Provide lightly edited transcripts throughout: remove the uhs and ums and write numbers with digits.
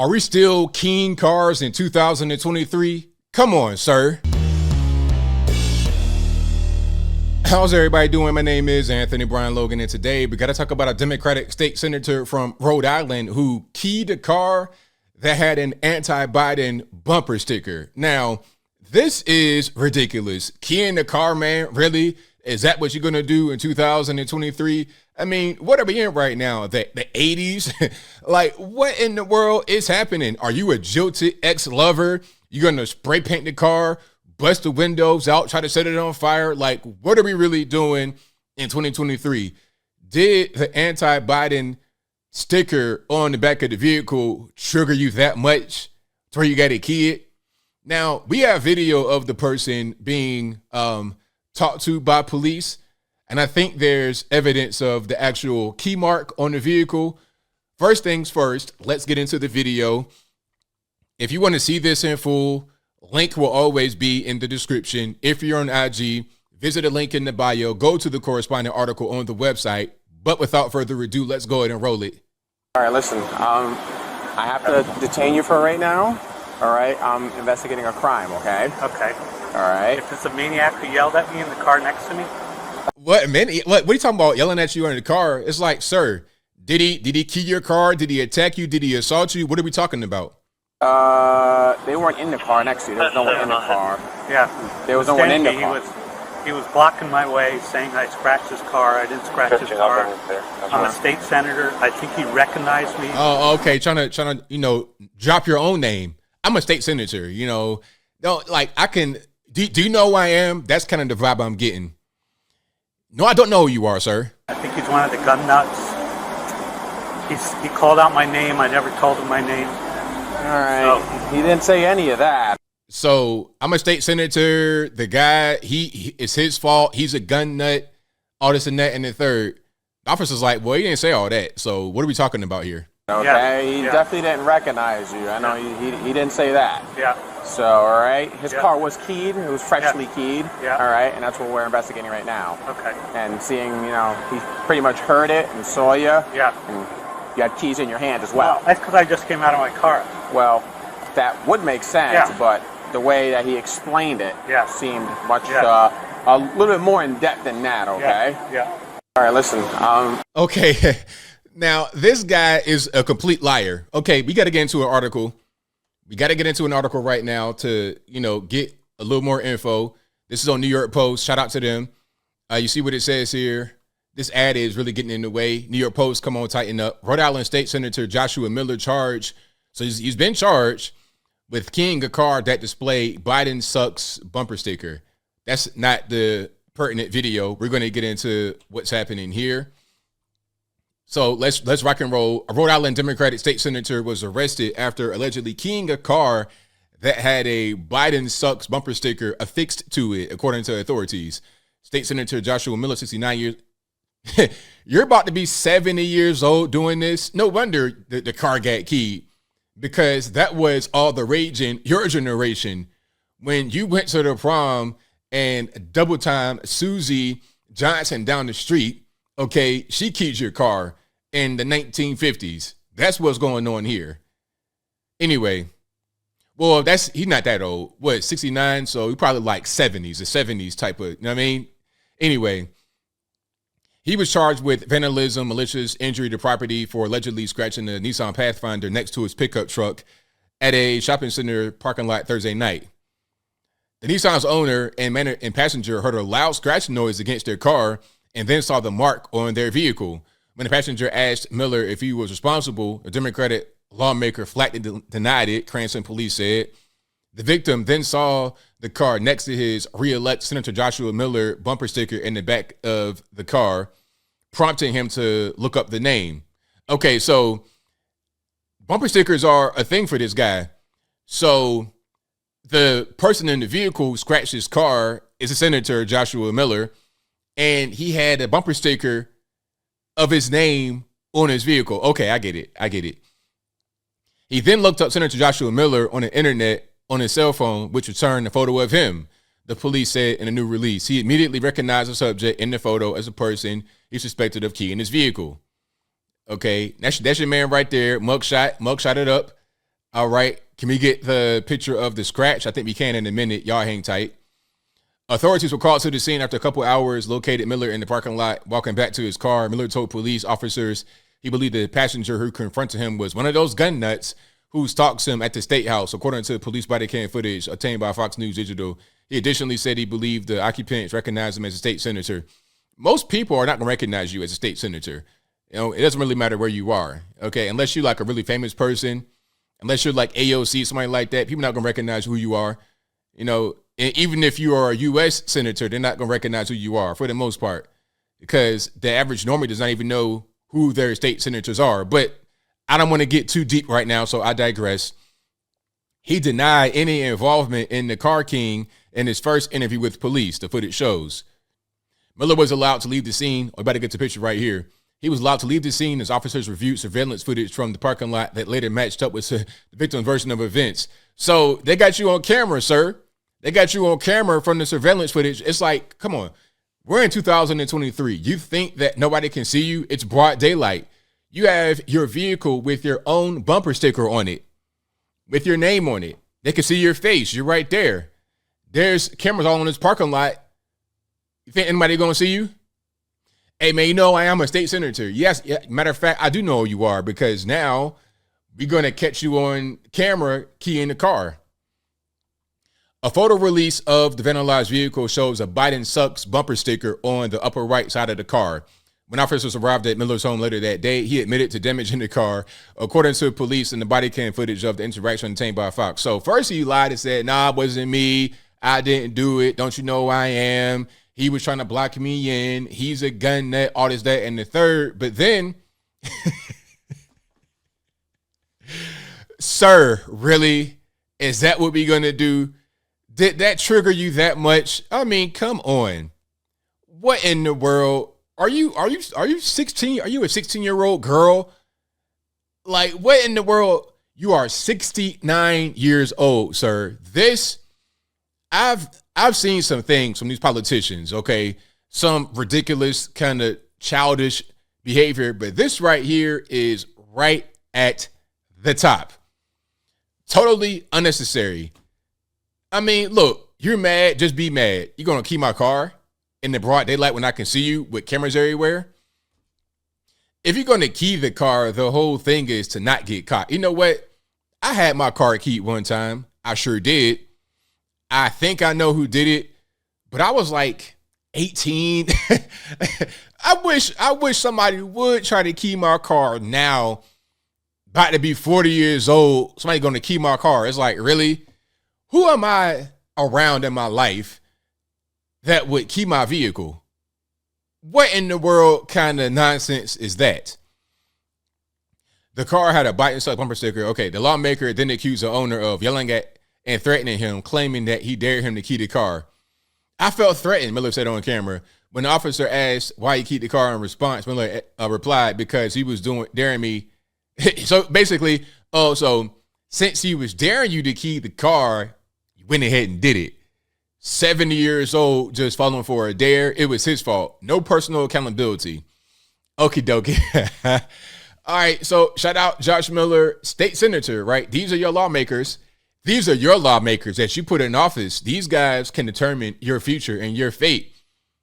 Are we still keying cars in 2023? Come on, sir. How's everybody doing? My name is Anthony Brian Logan, and today we got to talk about a Democratic state senator from Rhode Island who keyed a car that had an anti-Biden bumper sticker. Now, this is ridiculous. Keying the car, man, really? Is that what you're going to do in 2023? I mean, what are we in right now? The 80s? Like, what in the world is happening? Are you a jilted ex-lover? You going to spray paint the car, bust the windows out, try to set it on fire? Like, what are we really doing in 2023? Did the anti-Biden sticker on the back of the vehicle trigger you that much to where you got to key it? Now, we have video of the person being talked to by police, and I think there's evidence of the actual key mark on the vehicle. First things first, let's get into the video. If you want to see this in full, link will always be in the description. If you're on IG, visit a link in the bio, go to the corresponding article on the website. But without further ado, let's go ahead and roll it. All right, listen, I have to detain you for right now. All right, I'm investigating a crime, okay? Okay. All right. If it's a maniac who yelled at me in the car next to me? What, man? What are you talking about yelling at you in the car? It's like, sir, did he key your car? Did he attack you? Did he assault you? What are we talking about? They weren't in the car next to you. There was no one in the car. Yeah. There was no one in the car. He was blocking my way, saying I scratched his car. I didn't scratch his car. I'm a state senator. I think he recognized me. Oh, okay. Trying to, drop your own name. I'm a state senator, No, like I can. Do you know who I am? That's kind of the vibe I'm getting. No, I don't know who you are, sir. I think he's one of the gun nuts. He called out my name. I never told him my name. All right. So, he didn't say any of that. So I'm a state senator. The guy, he it's his fault. He's a gun nut. All this and that and the third. The officer's like, well, he didn't say all that. So what are we talking about here? Okay, yeah. He definitely didn't recognize you. I know he didn't say that. Yeah. So, all right, his car was keyed. It was freshly keyed. Yeah. All right, and that's what we're investigating right now. Okay. And seeing, he pretty much heard it and saw you. Yeah. And you had keys in your hand as well. That's because I just came out of my car. Well, that would make sense, but the way that he explained it seemed much a little bit more in depth than that. Okay. Yeah. All right, listen. Okay. Now, this guy is a complete liar. Okay, we got to get into an article. We got to get into an article right now to, get a little more info. This is on New York Post. Shout out to them. You see what it says here? This ad is really getting in the way. New York Post, come on, tighten up. Rhode Island State Senator Joshua Miller charged. So he's been charged with keying a car that displayed Biden sucks bumper sticker. That's not the pertinent video. We're going to get into what's happening here. So let's rock and roll. A Rhode Island Democratic state senator was arrested after allegedly keying a car that had a Biden sucks bumper sticker affixed to it, according to authorities. State Senator Joshua Miller, 69 years. You're about to be 70 years old doing this. No wonder the car got keyed, because that was all the rage in your generation when you went to the prom and double time Susie Johnson down the street. Okay, she keyed your car in the 1950s. That's what's going on here. Anyway, well, he's not that old. What, 69? So he probably like 70s, the 70s type of, you know what I mean? Anyway, he was charged with vandalism, malicious injury to property for allegedly scratching the Nissan Pathfinder next to his pickup truck at a shopping center parking lot Thursday night. The Nissan's owner and passenger heard a loud scratching noise against their car and then saw the mark on their vehicle. When the passenger asked Miller if he was responsible, a Democratic lawmaker flatly denied it, Cranston police said. The victim then saw the car next to his re-elect Senator Joshua Miller bumper sticker in the back of the car, prompting him to look up the name. Okay, so bumper stickers are a thing for this guy. So the person in the vehicle who scratched his car is a Senator Joshua Miller, and he had a bumper sticker of his name on his vehicle. Okay, I get it. He then looked up Senator Joshua Miller on the internet on his cell phone, which returned a photo of him. The police said in a new release, he immediately recognized the subject in the photo as a person he suspected of keying his vehicle. Okay, that's your man right there. Mugshot it up. All right. Can we get the picture of the scratch? I think we can in a minute. Y'all hang tight. Authorities were called to the scene after a couple hours, located Miller in the parking lot, walking back to his car. Miller told police officers he believed the passenger who confronted him was one of those gun nuts who stalks him at the State House, according to police body cam footage obtained by Fox News Digital. He additionally said he believed the occupants recognized him as a state senator. Most people are not going to recognize you as a state senator. You know, it doesn't really matter where you are, okay? Unless you're like a really famous person, unless you're like AOC, somebody like that, people are not going to recognize who you are. You know, and even if you are a U.S. senator, they're not going to recognize who you are for the most part, because the average normie does not even know who their state senators are. But I don't want to get too deep right now, so I digress. He denied any involvement in the car king in his first interview with police, the footage shows. Miller was allowed to leave the scene. I better get the picture right here. He was allowed to leave the scene as officers reviewed surveillance footage from the parking lot that later matched up with the victim's version of events. So they got you on camera, sir. They got you on camera from the surveillance footage. It's like, come on. We're in 2023. You think that nobody can see you? It's broad daylight. You have your vehicle with your own bumper sticker on it, with your name on it. They can see your face. You're right there. There's cameras all in this parking lot. You think anybody going to see you? Hey, man, you know I am a state senator. Yes, yeah, matter of fact, I do know who you are, because now we're going to catch you on camera keying the car. A photo release of the vandalized vehicle shows a Biden sucks bumper sticker on the upper right side of the car. When officers arrived at Miller's home later that day, he admitted to damaging the car, according to police and the body cam footage of the interaction obtained by Fox. So first he lied and said, nah, it wasn't me. I didn't do it. Don't you know who I am? He was trying to block me in. He's a gun nut, all this, that, and the third. But then, sir, really? Is that what we're going to do? Did that trigger you that much? I mean, come on. What in the world? Are you 16? Are you a 16-year-old girl? Like, what in the world? You are 69 years old, sir. This, I've seen some things from these politicians, okay? Some ridiculous kind of childish behavior, but this right here is right at the top. Totally unnecessary. I mean, look, you're mad, just be mad. You're going to key my car in the broad daylight when I can see you with cameras everywhere? If you're going to key the car, the whole thing is to not get caught. You know what? I had my car keyed one time. I sure did. I think I know who did it, but I was like 18. I wish somebody would try to key my car now. About to be 40 years old. Somebody going to key my car. It's like, really? Who am I around in my life that would key my vehicle? What in the world kind of nonsense is that? The car had a bite and suck bumper sticker. Okay, the lawmaker then accused the owner of yelling at and threatening him, claiming that he dared him to key the car. I felt threatened, Miller said on camera. When the officer asked why he keyed the car in response, Miller replied, because he was daring me. So basically, so since he was daring you to key the car, you went ahead and did it. 70 years old, just falling for a dare. It was his fault. No personal accountability. Okie dokie. All right, so shout out Josh Miller, state senator, right? These are your lawmakers. These are your lawmakers that you put in office. These guys can determine your future and your fate.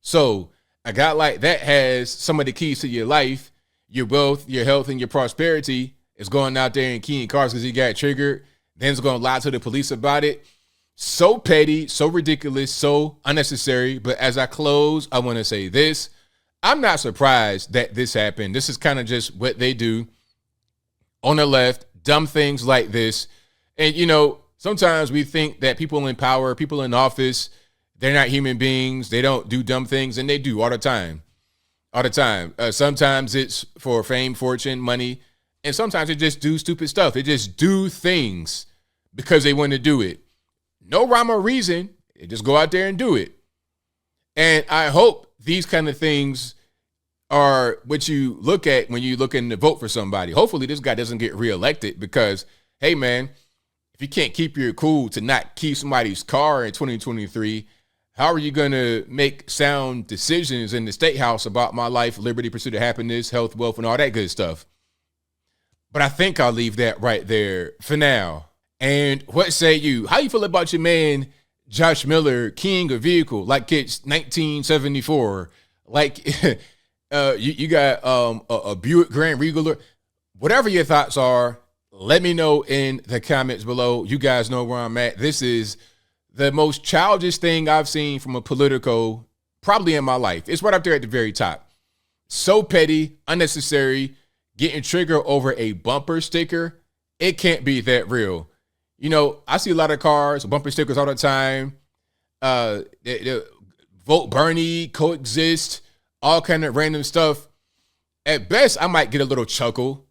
So a guy like that has some of the keys to your life, your wealth, your health, and your prosperity. Is going out there and keying cars because he got triggered. Then he's going to lie to the police about it. So petty, so ridiculous, so unnecessary. But as I close, I want to say this. I'm not surprised that this happened. This is kind of just what they do on the left, dumb things like this. And, you know, sometimes we think that people in power, people in office, they're not human beings. They don't do dumb things, and they do all the time. All the time. Sometimes it's for fame, fortune, money, and sometimes they just do stupid stuff. They just do things because they want to do it. No rhyme or reason. They just go out there and do it. And I hope these kind of things are what you look at when you looking to vote for somebody. Hopefully this guy doesn't get reelected because, hey, man, if you can't keep your cool to not keep somebody's car in 2023, how are you going to make sound decisions in the state house about my life, liberty, pursuit of happiness, health, wealth, and all that good stuff? But I think I'll leave that right there for now. And what say you? How you feel about your man, Josh Miller, king of vehicle, like it's 1974? Like you got a Buick Grand Regal. Whatever your thoughts are, let me know in the comments below. You guys know where I'm at. This is the most childish thing I've seen from a Politico probably in my life. It's right up there at the very top. So petty, unnecessary, getting triggered over a bumper sticker. It can't be that real. You know, I see a lot of cars, bumper stickers all the time. Vote Bernie, coexist, all kind of random stuff. At best, I might get a little chuckle.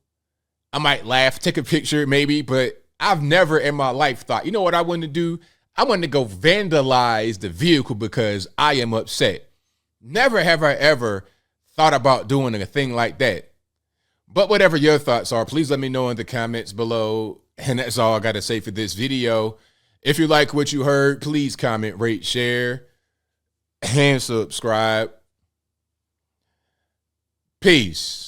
I might laugh, take a picture maybe, but I've never in my life thought, you know what I want to do? I want to go vandalize the vehicle because I am upset. Never have I ever thought about doing a thing like that. But whatever your thoughts are, please let me know in the comments below. And that's all I got to say for this video. If you like what you heard, please comment, rate, share, and subscribe. Peace.